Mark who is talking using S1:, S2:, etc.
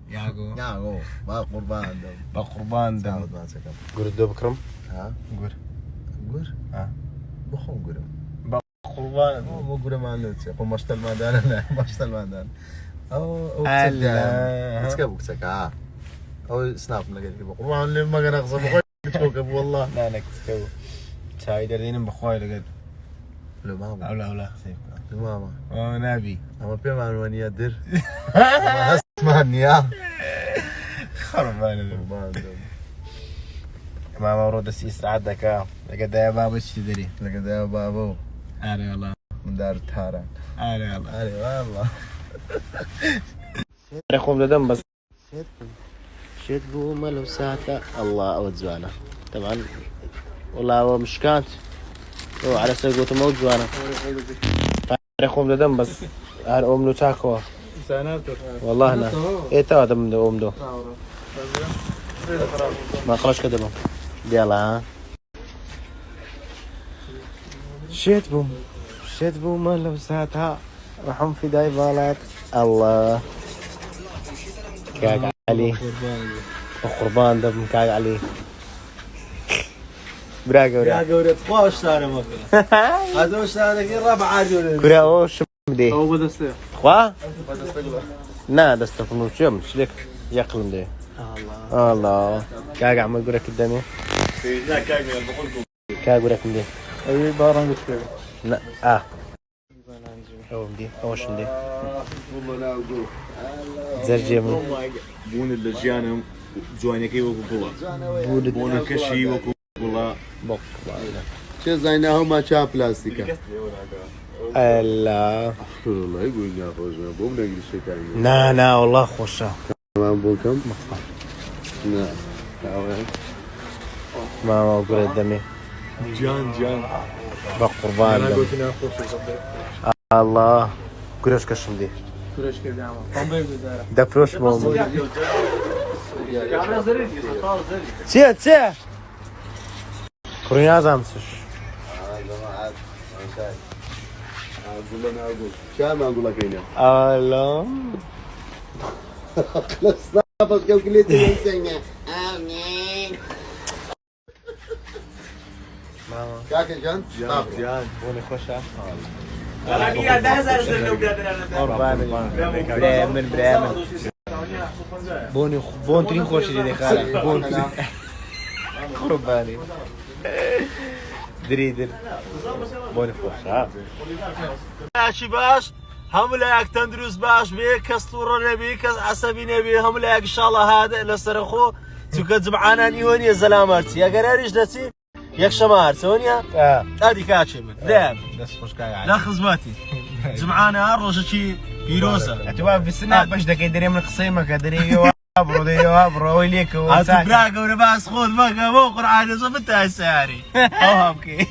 S1: ياغو با قربان دم
S2: قردو بكرم
S1: ها
S2: قر
S1: ها بخون قرم قربان مو قرم عندك يقول مشتل ما دار لا مشتل ما دار او اكسك او سناب لقيت قربان لما كان اغصب كوكب والله
S2: لا نكتكو شاي دردين بخوي لقد
S1: لا ماما
S2: لا
S1: لا ماما
S2: نبي
S1: اما بيما ونيا در ما اسمع نيا
S2: خربان ما ورود السيس عدك لقد يا بابا ايش تدري
S1: لقد يا بابو
S2: انا والله
S1: من دار التهران
S2: انا
S1: والله
S2: يقوم لدم بس شد بو ملو ساعته الله او زوانا طبعا والله هو مشكات هو على سيقوته موجوانا يقوم لدم بس هل ام له تاكو والله انا ايه تو هذا من ام له ما خرج كده يلا ها شد بو ملو ساعتها رحم في داي بالك الله كاق علي وقربان دم كاق علي
S1: براغوري خوش صار مكه هذا وش هذا كي ربع عادي
S2: كرا وش بدي
S1: هو بدسته
S2: خوا لا دستك مو شم شلك يقلم دي الله كاق عمل قرك قدامي كاق قرك دي
S1: اي باران قلت
S2: لا او دي اوش دي
S1: والله لا اقول
S2: زرجيم
S1: بون اللجانه جوانكي وكولا بون كشي وكولا
S2: بق
S1: چه زينه ما چا بلاستيكا
S2: الله
S1: والله يقول يا خوشنا بو بنقل شيء
S2: لا والله خوشة
S1: ما بوكم لا
S2: ما اقول الدمي
S1: جان
S2: بقربان دم الله كرش كشم دي
S1: كرش كده عم طنبه بداره
S2: ده فروش مو تسيا كوريا زامسش
S1: اقول شو ما اقول لك هنا
S2: الله
S1: خلاص نفس كالكليتي ينسينا امين
S2: ماما
S1: كاك جان
S2: جان بوني خوشة بريمن بون ترين خوش دي خاله بون قرباني دريدر بوني خوش
S3: ماشي باش هم لاك تندرس باش بيك اسطوره نبيك عصبي نبي هم لاك ان شاء الله هذا لسرخو تكذب معانا نيوني يا زلامات يا قراريش دسي ياك شمار سونيا هذه كاتشي من دام
S2: بس خوش كاي
S3: لا خزماتي زمعانا رجشي بيروسا
S2: اتوا في السنه باش دك يدري من قصيمك يدري برو ويليك
S3: هات براغ ونباس خذ ما مو قرعه صفتها الساري
S2: اوهمكي